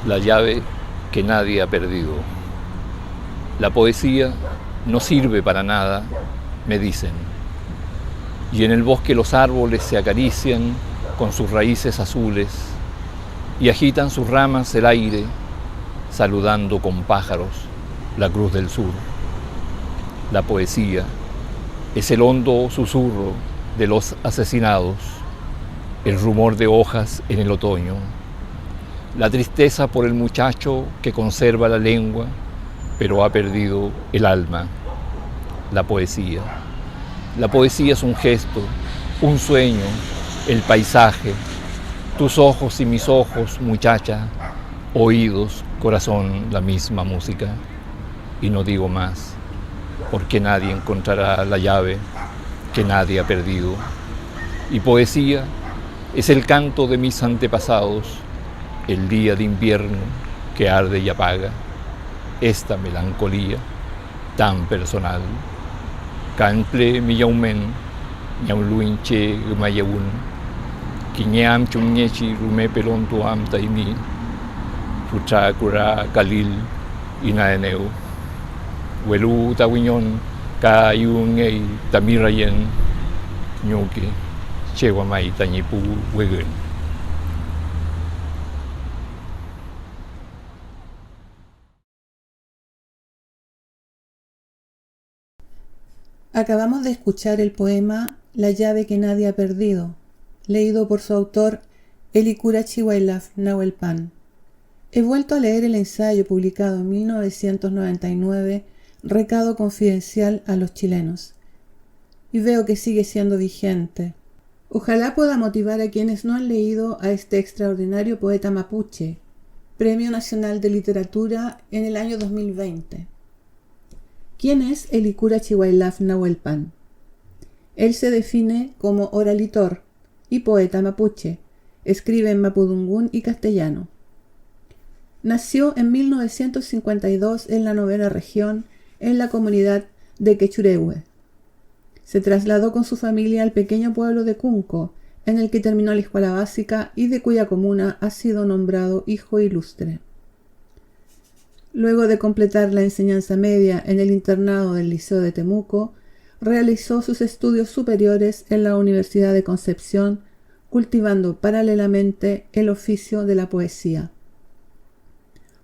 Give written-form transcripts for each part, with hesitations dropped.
La llave que nadie ha perdido. La poesía no sirve para nada, me dicen. Y en el bosque los árboles se acarician con sus raíces azules y agitan sus ramas el aire, saludando con pájaros la cruz del sur. La poesía es el hondo susurro de los asesinados, el rumor de hojas en el otoño, la tristeza por el muchacho que conserva la lengua, pero ha perdido el alma. La poesía. La poesía es un gesto, un sueño, el paisaje, tus ojos y mis ojos, muchacha, oídos, corazón, la misma música. Y no digo más, porque nadie encontrará la llave que nadie ha perdido. Y poesía es el canto de mis antepasados, el día de invierno que arde y apaga esta melancolía tan personal. Canple mi yaumen, yauluinche gumayawun, kiñam chunyechi rume pelon tuam taimi, fucha kura kalil inaeneu, huelu tawiñon ka yungei tamirayen, ñuki, chewamai tañipu huegun. Acabamos de escuchar el poema La llave que nadie ha perdido, leído por su autor Elikura Chihuaylaf Nahuelpan. He vuelto a leer el ensayo publicado en 1999, Recado confidencial a los chilenos, y veo que sigue siendo vigente. Ojalá pueda motivar a quienes no han leído a este extraordinario poeta mapuche, Premio Nacional de Literatura en el año 2020. ¿Quién es Elikura Chihuaylaf Nahuelpan? Él se define como oralitor y poeta mapuche. Escribe en mapudungún y castellano. Nació en 1952 en la 9ª región, en la comunidad de Quechurehue. Se trasladó con su familia al pequeño pueblo de Cunco, en el que terminó la escuela básica y de cuya comuna ha sido nombrado hijo ilustre. Luego de completar la enseñanza media en el internado del Liceo de Temuco, realizó sus estudios superiores en la Universidad de Concepción, cultivando paralelamente el oficio de la poesía.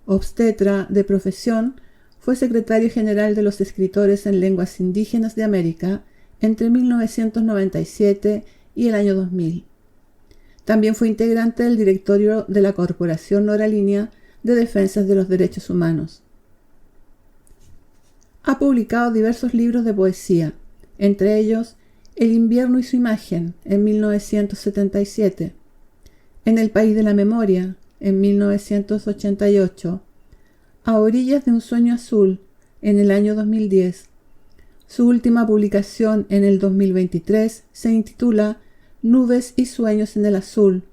Obstetra de profesión, fue secretario general de los escritores en lenguas indígenas de América entre 1997 y el año 2000. También fue integrante del directorio de la Corporación Noralínea de Defensa de los Derechos Humanos. Ha publicado diversos libros de poesía, entre ellos El invierno y su imagen, en 1977, En el país de la memoria, en 1988, A orillas de un sueño azul, en el año 2010. Su última publicación en el 2023 se intitula Nubes y sueños en el azul.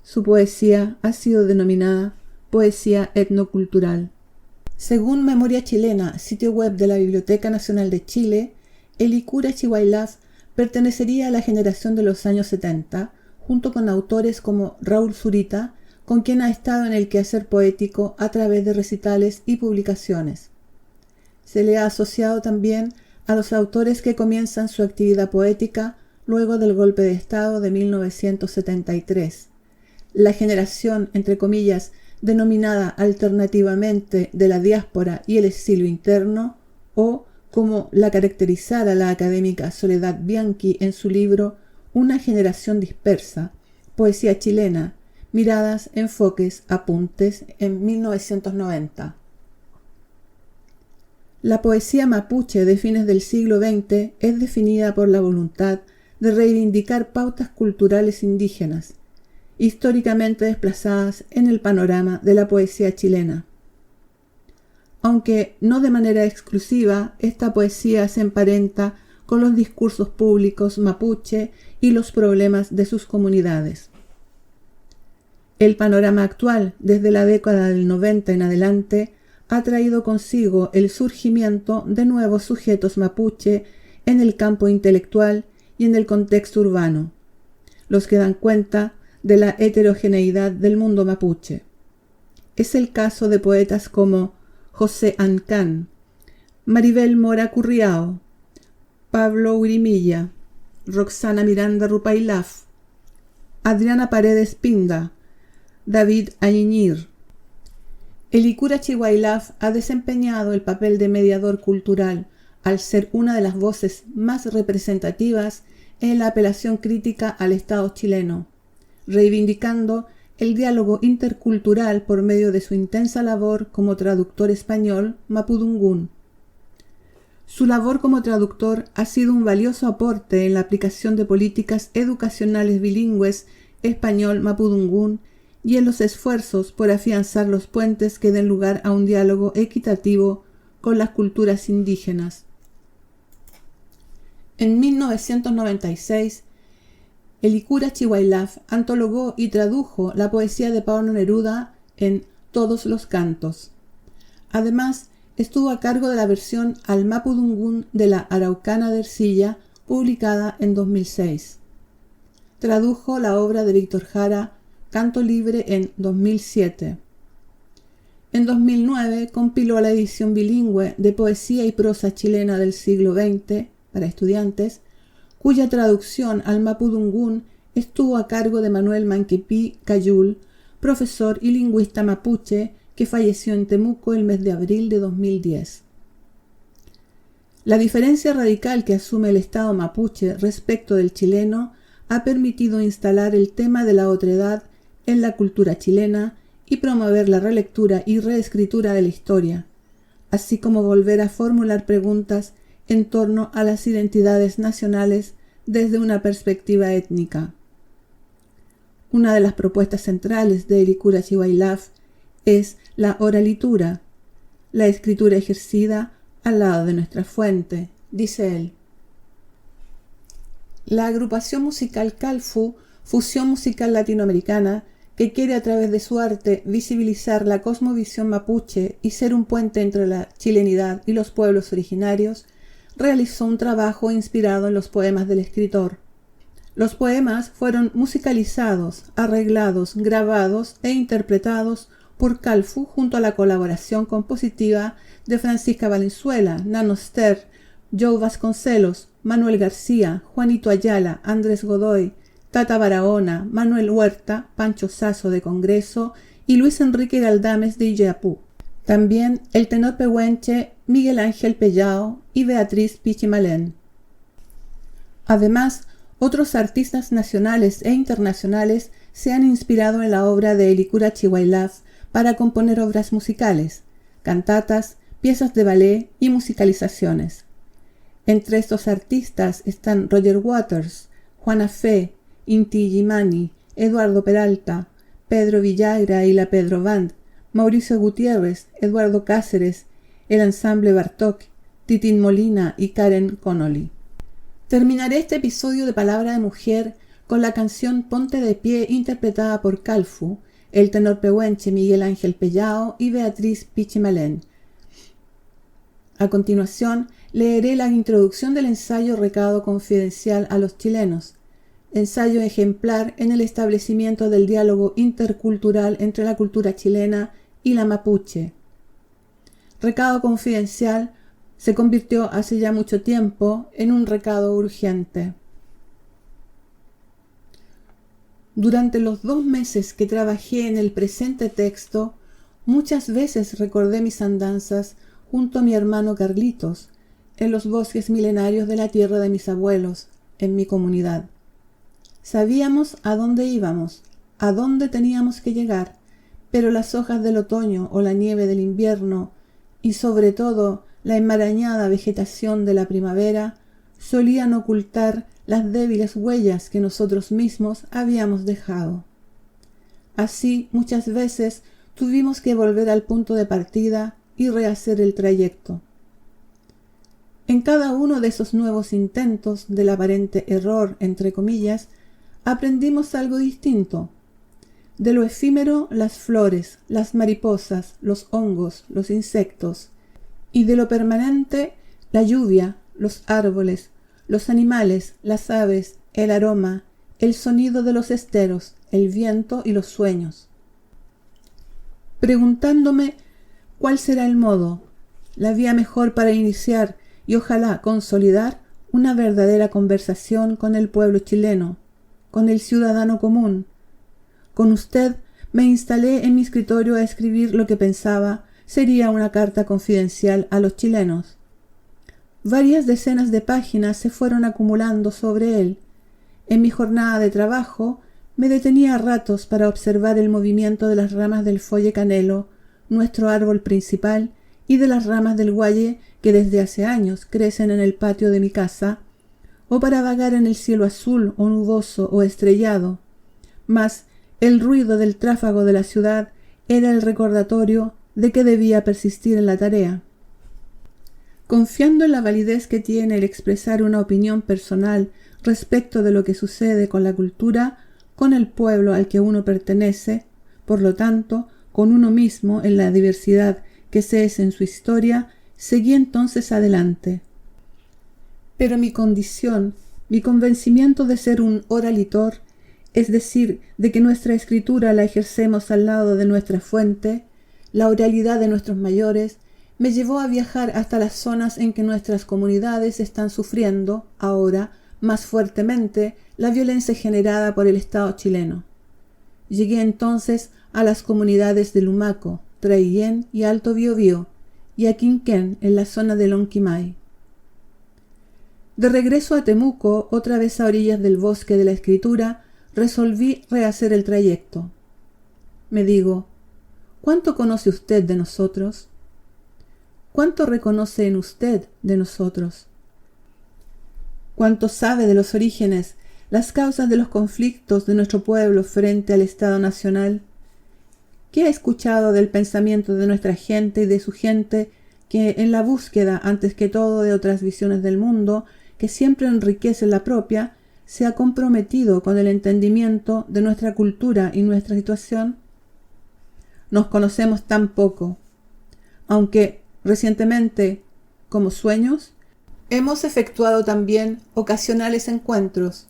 Su poesía ha sido denominada poesía etnocultural. Según Memoria Chilena, sitio web de la Biblioteca Nacional de Chile, Elikura Chihuaylaf pertenecería a la generación de los años 70, junto con autores como Raúl Zurita, con quien ha estado en el quehacer poético a través de recitales y publicaciones. Se le ha asociado también a los autores que comienzan su actividad poética luego del golpe de Estado de 1973. La generación, entre comillas, denominada alternativamente de la diáspora y el exilio interno, o, como la caracterizara la académica Soledad Bianchi en su libro Una generación dispersa, poesía chilena, miradas, enfoques, apuntes, en 1990. La poesía mapuche de fines del siglo XX es definida por la voluntad de reivindicar pautas culturales indígenas, históricamente desplazadas en el panorama de la poesía chilena. Aunque no de manera exclusiva, esta poesía se emparenta con los discursos públicos mapuche y los problemas de sus comunidades. El panorama actual, desde la década del 90 en adelante, ha traído consigo el surgimiento de nuevos sujetos mapuche en el campo intelectual y en el contexto urbano, los que dan cuenta de la heterogeneidad del mundo mapuche. es el caso de poetas como José Ancán, Maribel Mora Curriao, Pablo Urimilla, Roxana Miranda Rupailaf, Adriana Paredes Pinda, David Añiñir. Helicura Chihuailaf ha desempeñado el papel de mediador cultural al ser una de las voces más representativas en la apelación crítica al Estado chileno, reivindicando el diálogo intercultural por medio de su intensa labor como traductor español mapudungún. Su labor como traductor ha sido un valioso aporte en la aplicación de políticas educacionales bilingües español-mapudungún y en los esfuerzos por afianzar los puentes que den lugar a un diálogo equitativo con las culturas indígenas. En 1996, Helicura Chihuailaf antologó y tradujo la poesía de Pablo Neruda en Todos los Cantos. Además, estuvo a cargo de la versión al mapudungún de la Araucana de Ercilla, publicada en 2006. Tradujo la obra de Víctor Jara, Canto Libre, en 2007. En 2009 compiló la edición bilingüe de Poesía y Prosa Chilena del siglo XX para estudiantes, cuya traducción al mapudungún estuvo a cargo de Manuel Manquipí Cayul, profesor y lingüista mapuche que falleció en Temuco el mes de abril de 2010. La diferencia radical que asume el Estado mapuche respecto del chileno ha permitido instalar el tema de la otredad en la cultura chilena y promover la relectura y reescritura de la historia, así como volver a formular preguntas en torno a las identidades nacionales desde una perspectiva étnica. Una de las propuestas centrales de Helicura Chihuailaf es la oralitura, la escritura ejercida al lado de nuestra fuente, dice él. La agrupación musical Calfu, fusión musical latinoamericana, que quiere a través de su arte visibilizar la cosmovisión mapuche y ser un puente entre la chilenidad y los pueblos originarios, realizó un trabajo inspirado en los poemas del escritor. Los poemas fueron musicalizados, arreglados, grabados e interpretados por Calfu junto a la colaboración compositiva de Francisca Valenzuela, Nano Ster, Joe Vasconcelos, Manuel García, Juanito Ayala, Andrés Godoy, Tata Barahona, Manuel Huerta, Pancho Sasso de Congreso y Luis Enrique Galdames de Illapú. También el tenor pehuenche Miguel Ángel Pellao y Beatriz Pichimalén. Además, otros artistas nacionales e internacionales se han inspirado en la obra de Helicura Chihuailaf para componer obras musicales, cantatas, piezas de ballet y musicalizaciones. Entre estos artistas están Roger Waters, Juana Fe, Inti Illimani, Eduardo Peralta, Pedro Villagra y la Pedro Band, Mauricio Gutiérrez, Eduardo Cáceres, el ensamble Bartók, Titín Molina y Karen Connolly. Terminaré este episodio de Palabra de Mujer con la canción Ponte de Pie interpretada por Calfu, el tenor pehuenche Miguel Ángel Pellao y Beatriz Pichimalén. A continuación, leeré la introducción del ensayo Recado Confidencial a los chilenos, ensayo ejemplar en el establecimiento del diálogo intercultural entre la cultura chilena y la mapuche. Recado Confidencial se convirtió hace ya mucho tiempo en un recado urgente. Durante los 2 meses que trabajé en el presente texto, muchas veces recordé mis andanzas junto a mi hermano Carlitos, en los bosques milenarios de la tierra de mis abuelos, en mi comunidad. Sabíamos a dónde íbamos, a dónde teníamos que llegar, pero las hojas del otoño o la nieve del invierno, y sobre todo la enmarañada vegetación de la primavera, solían ocultar las débiles huellas que nosotros mismos habíamos dejado. Así, muchas veces tuvimos que volver al punto de partida y rehacer el trayecto. En cada uno de esos nuevos intentos del aparente error, entre comillas, aprendimos algo distinto. De lo efímero, las flores, las mariposas, los hongos, los insectos, y de lo permanente, la lluvia, los árboles, los animales, las aves, el aroma, el sonido de los esteros, el viento y los sueños. preguntándome cuál será el modo, la vía mejor para iniciar y ojalá consolidar una verdadera conversación con el pueblo chileno, con el ciudadano común. Con usted me instalé en mi escritorio a escribir lo que pensaba sería una carta confidencial a los chilenos. Varias decenas de páginas se fueron acumulando sobre él. En mi jornada de trabajo me detenía a ratos para observar el movimiento de las ramas del folle canelo, nuestro árbol principal, y de las ramas del guaye que desde hace años crecen en el patio de mi casa, o para vagar en el cielo azul o nuboso o estrellado. Mas el ruido del tráfago de la ciudad era el recordatorio de que debía persistir en la tarea. Confiando en la validez que tiene el expresar una opinión personal respecto de lo que sucede con la cultura, con el pueblo al que uno pertenece, por lo tanto, con uno mismo en la diversidad que se es en su historia, seguí entonces adelante. Pero mi condición, mi convencimiento de ser un oralitor, es decir, de que nuestra escritura la ejercemos al lado de nuestra fuente, la oralidad de nuestros mayores, me llevó a viajar hasta las zonas en que nuestras comunidades están sufriendo, ahora, más fuertemente, la violencia generada por el Estado chileno. Llegué entonces a las comunidades de Lumaco, Traillén y Alto Biobío, y a Quinquén, en la zona de Lonquimay. De regreso a Temuco, otra vez a orillas del bosque de la escritura, resolví rehacer el trayecto. Me digo, ¿cuánto conoce usted de nosotros? ¿Cuánto reconoce en usted de nosotros? ¿Cuánto sabe de los orígenes, las causas de los conflictos de nuestro pueblo frente al Estado Nacional? ¿Qué ha escuchado del pensamiento de nuestra gente y de su gente que, en la búsqueda, antes que todo, de otras visiones del mundo, que siempre enriquecen la propia, se ha comprometido con el entendimiento de nuestra cultura y nuestra situación? Nos conocemos tan poco, aunque recientemente, como sueños, hemos efectuado también ocasionales encuentros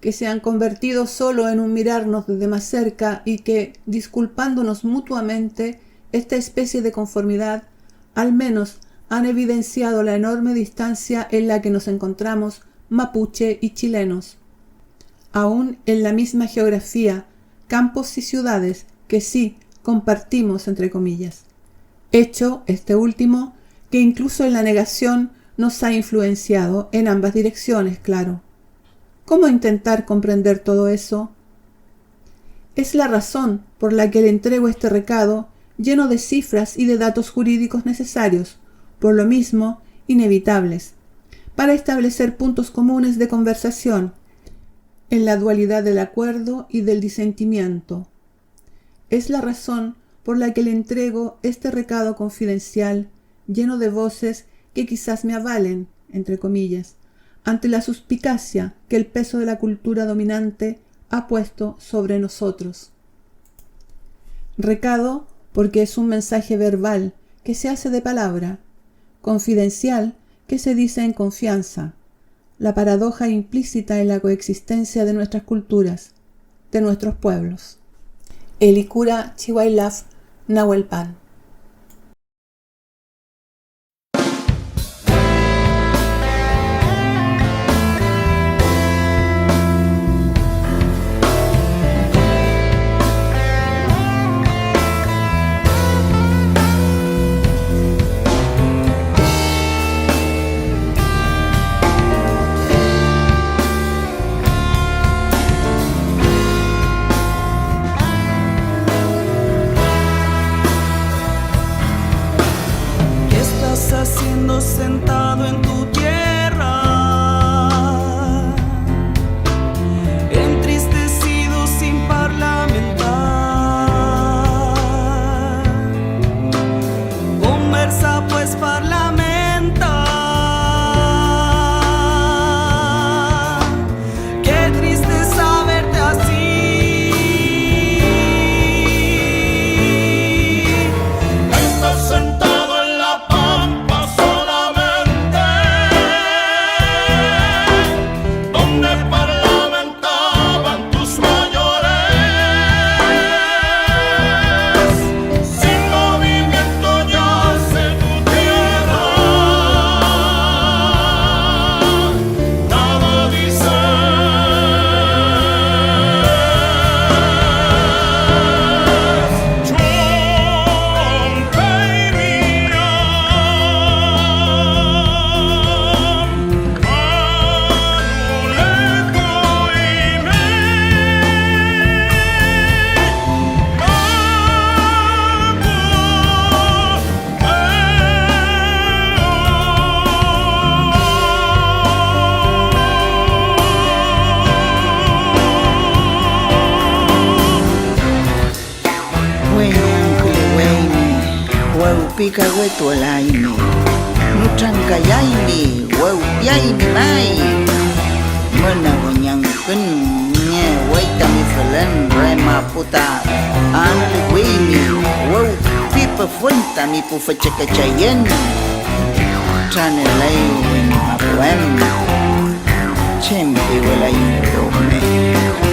que se han convertido solo en un mirarnos desde más cerca y que, disculpándonos mutuamente esta especie de conformidad, al menos han evidenciado la enorme distancia en la que nos encontramos mapuche y chilenos. Aún en la misma geografía, campos y ciudades que sí compartimos entre comillas. Hecho, este último, que incluso en la negación nos ha influenciado en ambas direcciones, claro. ¿Cómo intentar comprender todo eso? Es la razón por la que le entrego este recado lleno de cifras y de datos jurídicos necesarios, por lo mismo inevitables, para establecer puntos comunes de conversación en la dualidad del acuerdo y del disentimiento. Es la razón por la que le entrego este recado confidencial lleno de voces que quizás me avalen, entre comillas, ante la suspicacia que el peso de la cultura dominante ha puesto sobre nosotros. Recado porque es un mensaje verbal que se hace de palabra, confidencial que se dice en confianza, la paradoja implícita en la coexistencia de nuestras culturas, de nuestros pueblos. Elikura Chihuaylaf Nahuelpan. pika wetu alaini nutrangka yaini wau yaini mai mana wanyang kun nye waita mi felen rema puta anli wini wau pipa funta mi pu facaka chayen trane lai win apuem chempi wala yin